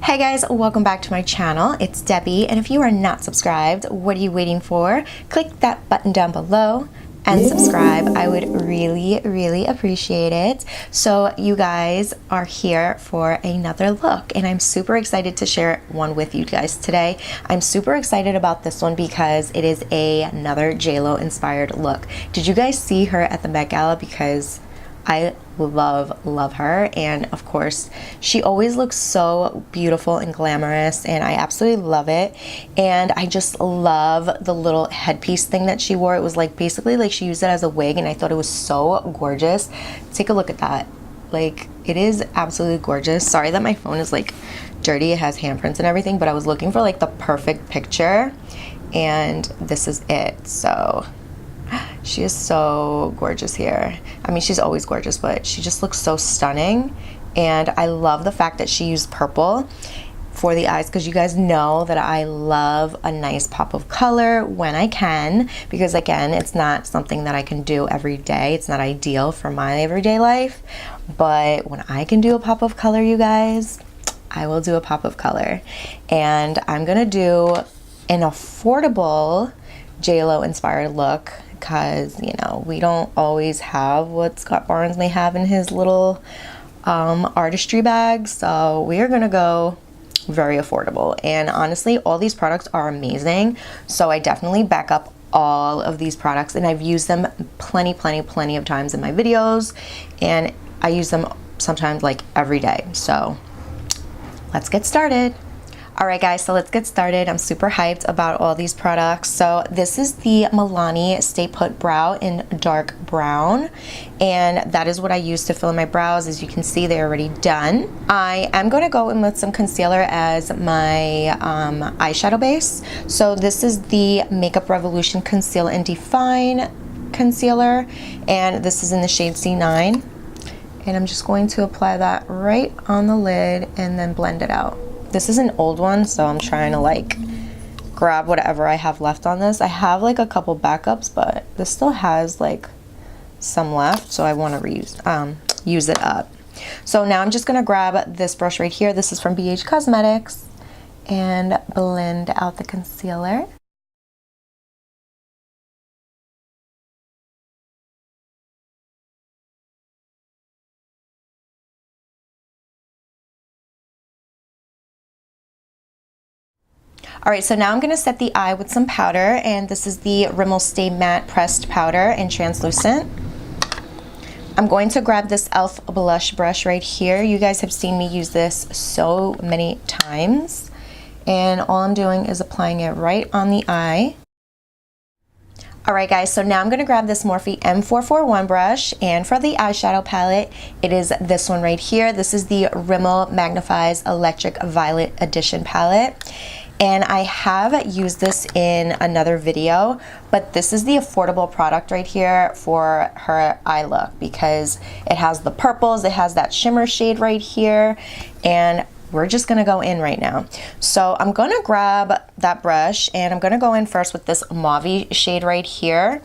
Hey guys, welcome back to my channel. It's Debbie, and if you are not subscribed, what are you waiting for? Click that button down below and subscribe. I would really appreciate it. So you guys are here for another look, and I'm super excited to share one with you guys today. I'm super excited about this one because it is another JLO inspired look. Did you guys see her at the Met Gala? Because I love her, and of course she always looks so beautiful and glamorous, and I absolutely love it. And I just love the little headpiece thing that she wore. It was like basically like she used it as a wig, and I thought it was so gorgeous. Take a look at that. Like, it is absolutely gorgeous. Sorry that my phone is like dirty, it has handprints and everything, but I was looking for like the perfect picture, and this is it. So she is so gorgeous here. I mean, she's always gorgeous, but she just looks so stunning. And I love the fact that she used purple for the eyes, because you guys know that I love a nice pop of color when I can, because again, it's not something that I can do every day. It's not ideal for my everyday life, but when I can do a pop of color, you guys, I will do a pop of color. And I'm gonna do an affordable JLO inspired look, because you know we don't always have what Scott Barnes may have in his little artistry bag, so we are gonna go very affordable. And honestly, all these products are amazing, so I definitely back up all of these products, and I've used them plenty of times in my videos, and I use them sometimes like every day. So let's get started. Alright guys, so let's get started. I'm super hyped about all these products. So this is the Milani Stay Put Brow in dark brown, and that is what I use to fill in my brows. As you can see, they're already done. I am going to go in with some concealer as my eyeshadow base. So this is the Makeup Revolution Conceal and Define concealer, and this is in the shade C9. And I'm just going to apply that right on the lid and then blend it out. This is an old one, so I'm trying to like grab whatever I have left on this. I have like a couple backups, but this still has like some left, so I want to use it up. So now I'm just gonna grab this brush right here. This is from BH Cosmetics, and blend out the concealer. Alright, so now I'm going to set the eye with some powder, and this is the Rimmel Stay Matte Pressed Powder in Translucent. I'm going to grab this e.l.f. blush brush right here. You guys have seen me use this so many times, and all I'm doing is applying it right on the eye. Alright guys, so now I'm going to grab this Morphe M441 brush, and for the eyeshadow palette, it is this one right here. This is the Rimmel Magnif'eyes Electric Violet Edition palette. And I have used this in another video, but this is the affordable product right here for her eye look, because it has the purples, it has that shimmer shade right here, and we're just gonna go in right now. So I'm gonna grab that brush, and I'm gonna go in first with this mauve shade right here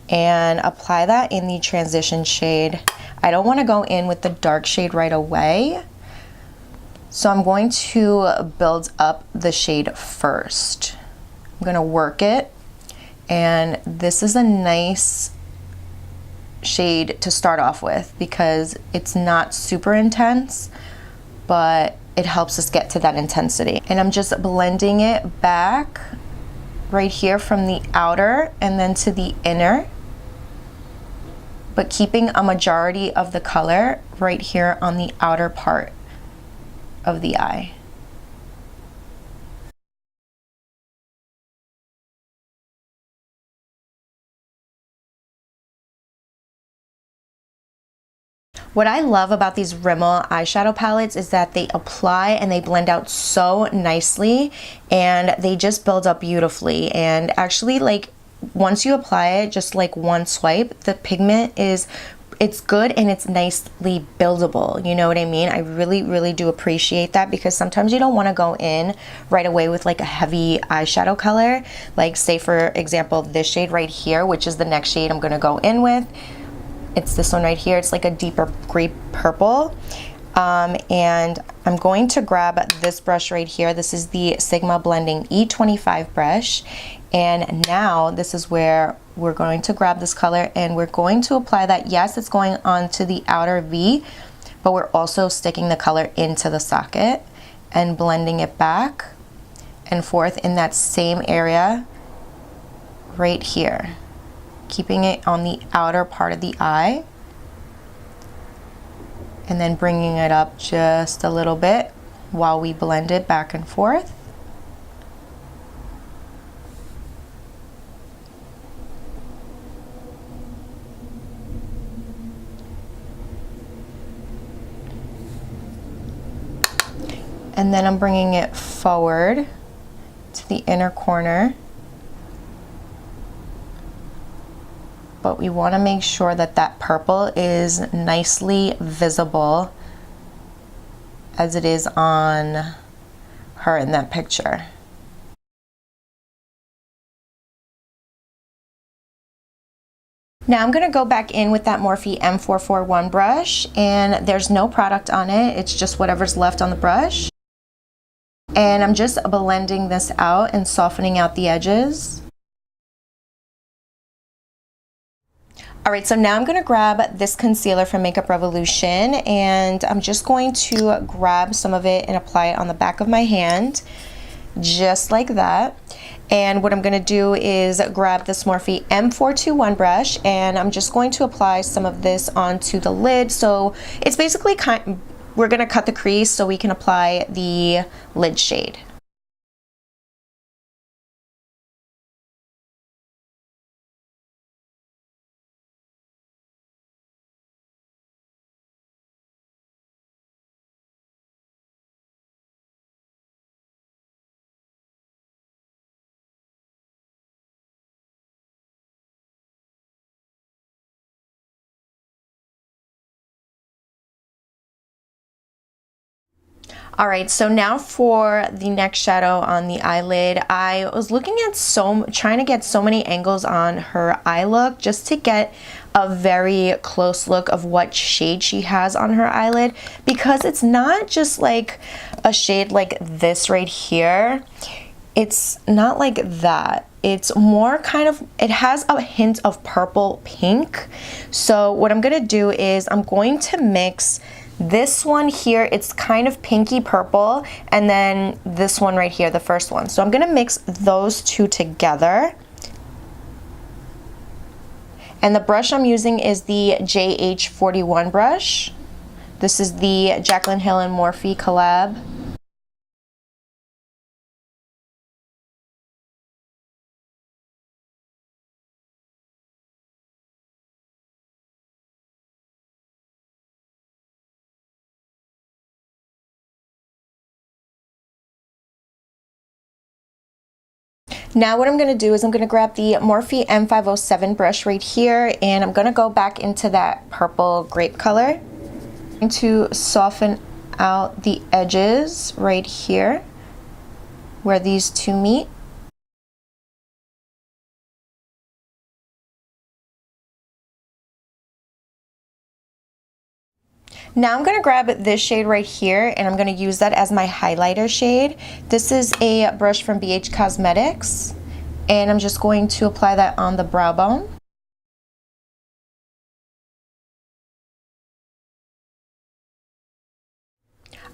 and apply that in the transition shade. I don't wanna go in with the dark shade right away, so I'm going to build up the shade first. I'm gonna work it, and this is a nice shade to start off with because it's not super intense, but it helps us get to that intensity. And I'm just blending it back right here from the outer and then to the inner, but keeping a majority of the color right here on the outer part of the eye. What I love about these Rimmel eyeshadow palettes is that they apply and they blend out so nicely, and they just build up beautifully. And actually, like, once you apply it, just like one swipe, the pigment is, it's good and it's nicely buildable. You know what I mean? I really do appreciate that, because sometimes you don't want to go in right away with like a heavy eyeshadow color. Like, say for example, this shade right here, which is the next shade I'm going to go in with. It's this one right here. It's like a deeper grape purple. And I'm going to grab this brush right here. This is the Sigma Blending E25 brush. And now this is where we're going to grab this color and we're going to apply that. Yes, it's going onto the outer V, but we're also sticking the color into the socket and blending it back and forth in that same area right here, keeping it on the outer part of the eye, and then bringing it up just a little bit while we blend it back and forth. And then I'm bringing it forward to the inner corner. But we want to make sure that that purple is nicely visible as it is on her in that picture. Now I'm going to go back in with that Morphe M441 brush, and there's no product on it, it's just whatever's left on the brush. And I'm just blending this out and softening out the edges. Alright, so now I'm going to grab this concealer from Makeup Revolution, and I'm just going to grab some of it and apply it on the back of my hand, just like that. And what I'm going to do is grab this Morphe M421 brush, and I'm just going to apply some of this onto the lid. So it's basically we're going to cut the crease so we can apply the lid shade. Alright, so now for the next shadow on the eyelid, I was looking at trying to get so many angles on her eye look just to get a very close look of what shade she has on her eyelid, because it's not just like a shade like this right here. It's not like that. It's more kind of, it has a hint of purple pink. So what I'm going to do is I'm going to mix this one here, it's kind of pinky purple, and then this one right here, the first one. So I'm going to mix those two together. And the brush I'm using is the JH41 brush. This is the Jaclyn Hill and Morphe collab. Now what I'm going to do is I'm going to grab the Morphe M507 brush right here, and I'm going to go back into that purple grape color to soften out the edges right here where these two meet. Now I'm going to grab this shade right here, and I'm going to use that as my highlighter shade. This is a brush from BH Cosmetics, and I'm just going to apply that on the brow bone.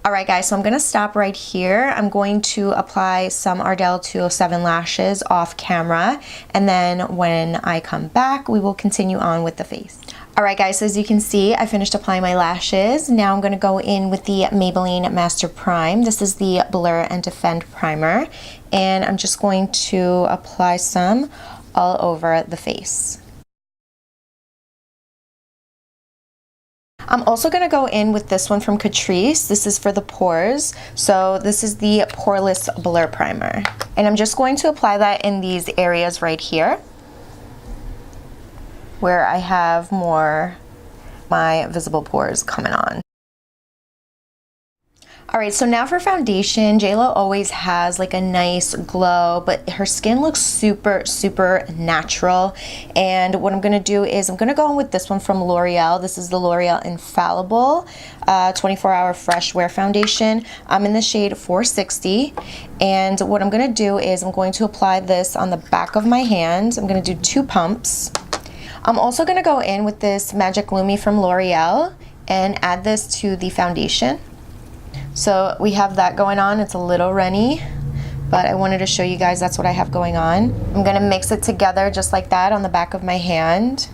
Alright guys, so I'm going to stop right here. I'm going to apply some Ardell 207 lashes off camera, and then when I come back, we will continue on with the face. Alright guys, so as you can see, I finished applying my lashes. Now I'm going to go in with the Maybelline Master Prime. This is the Blur and Defend Primer, and I'm just going to apply some all over the face. I'm also going to go in with this one from Catrice. This is for the pores. So this is the Poreless Blur Primer. And I'm just going to apply that in these areas right here, where I have more my visible pores coming on. All right, so now for foundation, JLO always has like a nice glow, but her skin looks super, super natural. And what I'm gonna do is I'm gonna go in with this one from Loreal. This is the Loreal Infallible 24-hour fresh wear foundation. I'm in the shade 460. And what I'm gonna do is I'm going to apply this on the back of my hand. I'm gonna do 2 pumps. I'm also gonna go in with this Magic Lumi from Loreal and add this to the foundation. So we have that going on. It's a little runny, but I wanted to show you guys that's what I have going on. I'm gonna mix it together just like that on the back of my hand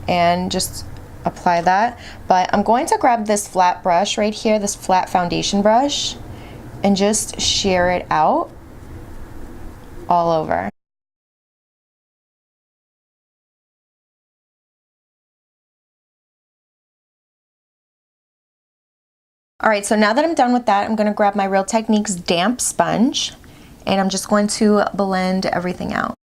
and just apply that. But I'm going to grab this flat brush right here, this flat foundation brush, and just shear it out all over. All right, so now that I'm done with that, I'm gonna grab my Real Techniques damp sponge and I'm just going to blend everything out.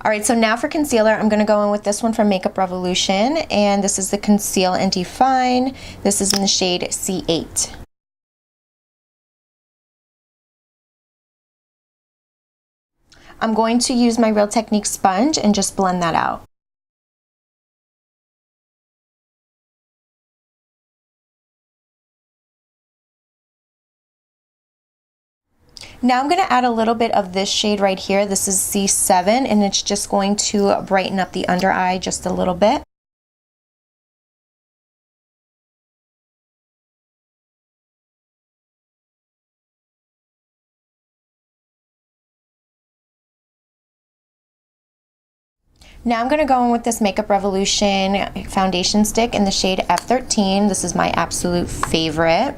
All right, so now for concealer, I'm gonna go in with this one from Makeup Revolution, and this is the Conceal and Define. This is in the shade C8. I'm going to use my Real Techniques sponge and just blend that out. Now I'm going to add a little bit of this shade right here. This is C7, and it's just going to brighten up the under eye just a little bit. Now I'm going to go in with this Makeup Revolution foundation stick in the shade F13. This is my absolute favorite.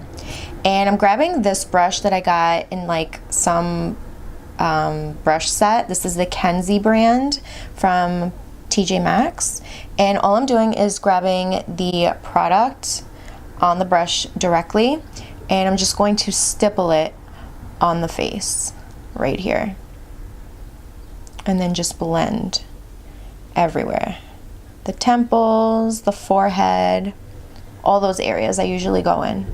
And I'm grabbing this brush that I got in like some brush set. This is the Kenzie brand from TJ Maxx. And all I'm doing is grabbing the product on the brush directly. And I'm just going to stipple it on the face right here. And then just blend everywhere. The temples, the forehead, all those areas I usually go in.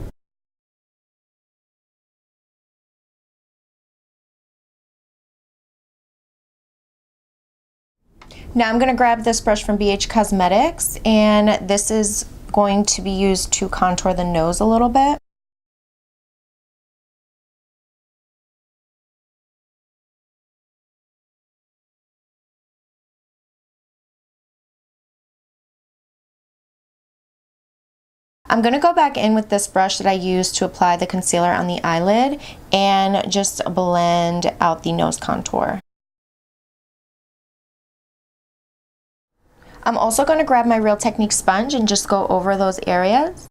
Now I'm going to grab this brush from BH Cosmetics, and this is going to be used to contour the nose a little bit. I'm going to go back in with this brush that I used to apply the concealer on the eyelid and just blend out the nose contour. I'm also going to grab my Real Techniques sponge and just go over those areas.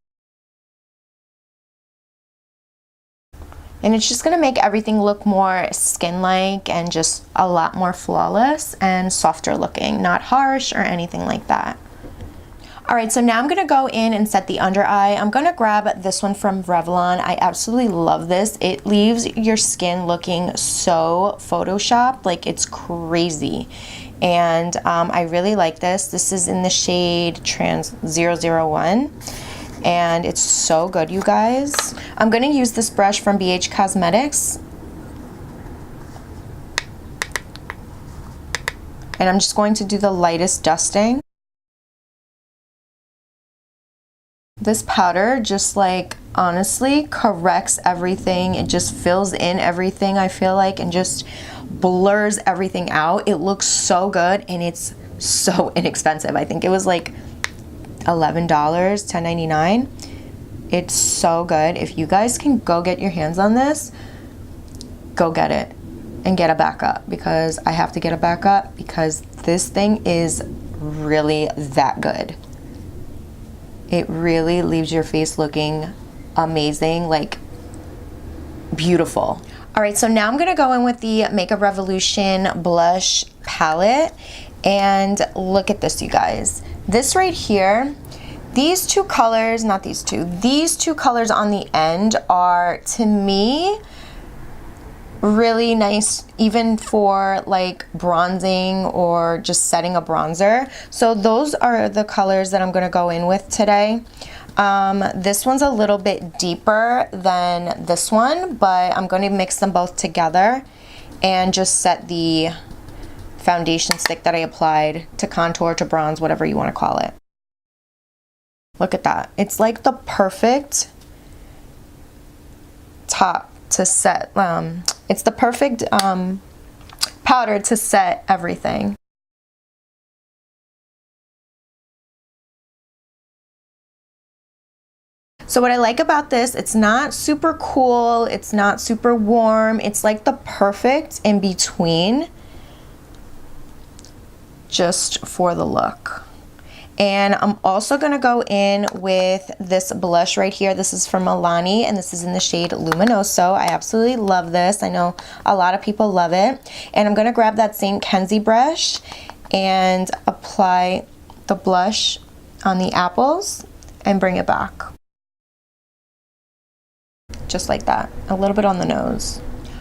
And it's just going to make everything look more skin-like and just a lot more flawless and softer looking, not harsh or anything like that. Alright, so now I'm going to go in and set the under eye. I'm going to grab this one from Revlon. I absolutely love this. It leaves your skin looking so photoshopped, like it's crazy. And I really like this. This is in the shade Trans 001. And it's so good, you guys. I'm going to use this brush from BH Cosmetics. And I'm just going to do the lightest dusting. This powder just like honestly corrects everything. It just fills in everything, I feel like, and just blurs everything out. It looks so good and it's so inexpensive. I think it was like $11, $10.99. It's so good. If you guys can go get your hands on this, go get it and get a backup, because I have to get a backup because this thing is really that good. It really leaves your face looking amazing, like beautiful. All right, so now I'm gonna go in with the Makeup Revolution blush palette, and look at this, you guys. This right here, these two colors, not these two, these two colors on the end are, to me, really nice even for like bronzing or just setting a bronzer. So those are the colors that I'm going to go in with today. This one's a little bit deeper than this one, but I'm going to mix them both together and just set the foundation stick that I applied to contour, to bronze, whatever you want to call it. Look at that. It's like the perfect top to set. It's the perfect powder to set everything. So what I like about this, it's not super cool, it's not super warm, it's like the perfect in between just for the look. And I'm also gonna go in with this blush right here. This is from Milani, and this is in the shade Luminoso. I absolutely love this. I know a lot of people love it. And I'm gonna grab that same Kenzie brush and apply the blush on the apples and bring it back. Just like that, a little bit on the nose.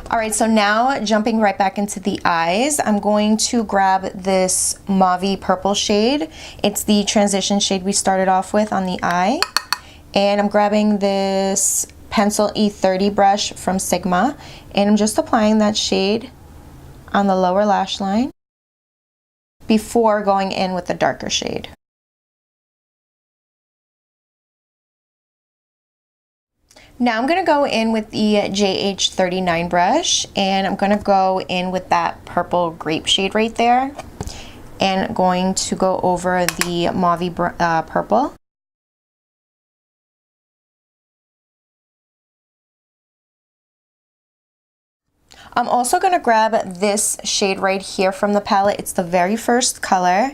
All right, so now jumping right back into the eyes, I'm going to grab this mauve purple shade. It's the transition shade we started off with on the eye. And I'm grabbing this pencil E30 brush from Sigma, and I'm just applying that shade on the lower lash line before going in with the darker shade. Now I'm going to go in with the JH39 brush, and I'm going to go in with that purple grape shade right there, and going to go over the mauve purple. I'm also going to grab this shade right here from the palette. It's the very first color,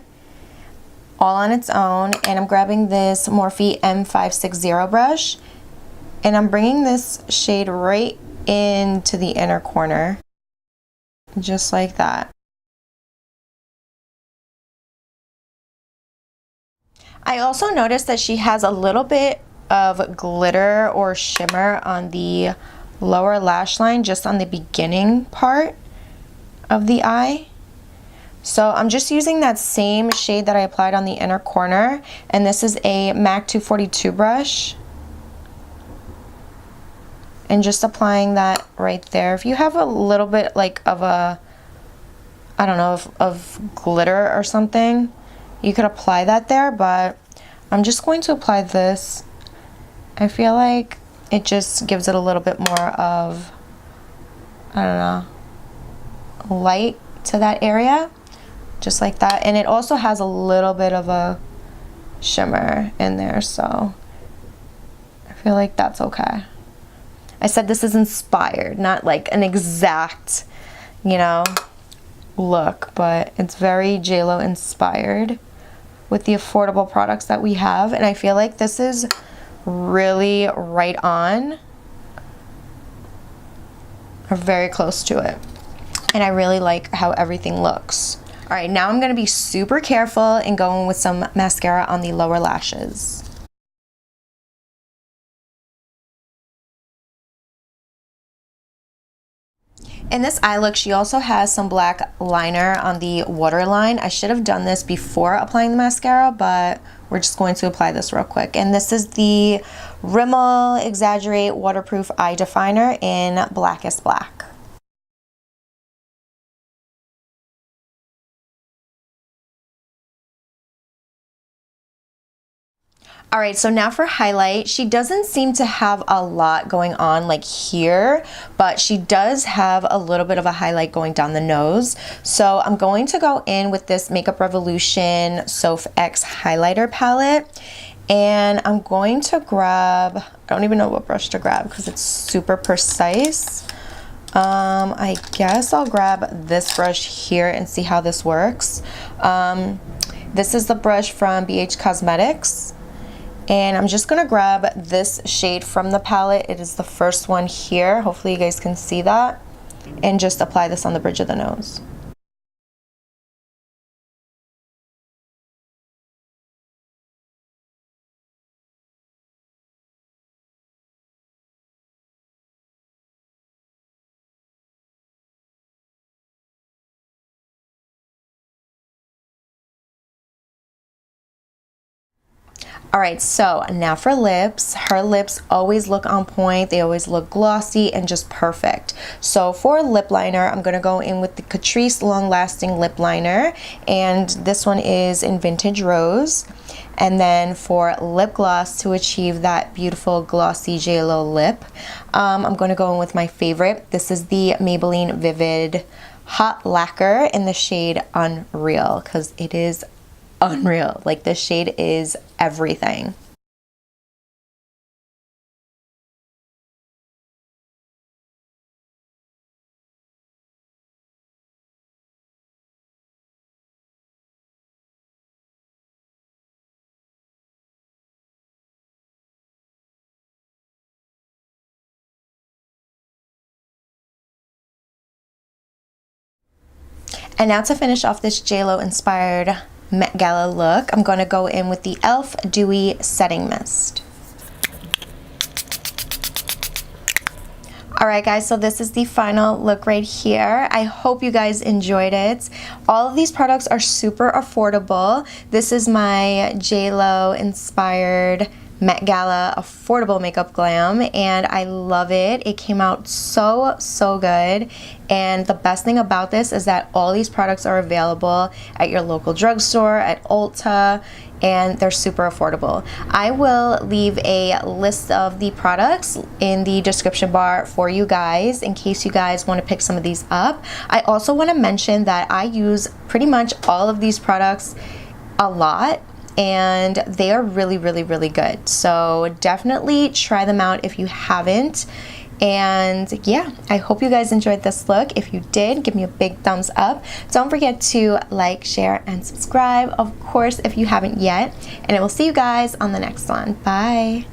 all on its own, and I'm grabbing this Morphe M560 brush. And I'm bringing this shade right into the inner corner, just like that. I also noticed that she has a little bit of glitter or shimmer on the lower lash line, just on the beginning part of the eye. So I'm just using that same shade that I applied on the inner corner, and this is a MAC 242 brush. And just applying that right there. If you have a little bit like of a, I don't know, of glitter or something, you could apply that there, but I'm just going to apply this. I feel like it just gives it a little bit more of, I don't know, light to that area, just like that. And it also has a little bit of a shimmer in there, so I feel like that's okay. I said this is inspired, not like an exact, you know, look, but it's very JLO inspired with the affordable products that we have. And I feel like this is really right on, or very close to it. And I really like how everything looks. All right, now I'm gonna be super careful and going with some mascara on the lower lashes. In this eye look, she also has some black liner on the waterline. I should have done this before applying the mascara, but we're just going to apply this real quick. And this is the Rimmel Exaggerate Waterproof Eye Definer in Blackest Black. All right, so now for highlight, she doesn't seem to have a lot going on like here, but she does have a little bit of a highlight going down the nose. So I'm going to go in with this Makeup Revolution SophX highlighter palette, and I'm going to grab, I don't even know what brush to grab because it's super precise. I guess I'll grab this brush here and see how this works. This is the brush from BH Cosmetics. And I'm just gonna grab this shade from the palette. It is the first one here. Hopefully you guys can see that. And just apply this on the bridge of the nose. Alright, so now for lips. Her lips always look on point. They always look glossy and just perfect. So for lip liner, I'm going to go in with the Catrice Long Lasting Lip Liner. And this one is in Vintage Rose. And then for lip gloss, to achieve that beautiful glossy JLO lip, I'm going to go in with my favorite. This is the Maybelline Vivid Hot Lacquer in the shade Unreal, because it is unreal. Like, this shade is everything. And now to finish off this JLO inspired Met Gala look, I'm going to go in with the e.l.f. Dewy Setting Mist. Alright guys, so this is the final look right here. I hope you guys enjoyed it. All of these products are super affordable. This is my JLO inspired Met Gala affordable makeup glam, and I love it. It came out so good, and the best thing about this is that all these products are available at your local drugstore, at Ulta, and they're super affordable. I will leave a list of the products in the description bar for you guys in case you guys want to pick some of these up. I also want to mention that I use pretty much all of these products a lot, and they are really good. So definitely try them out if you haven't. And yeah, I hope you guys enjoyed this look. If you did, give me a big thumbs up. Don't forget to like, share, and subscribe, of course, if you haven't yet. And I will see you guys on the next one. Bye.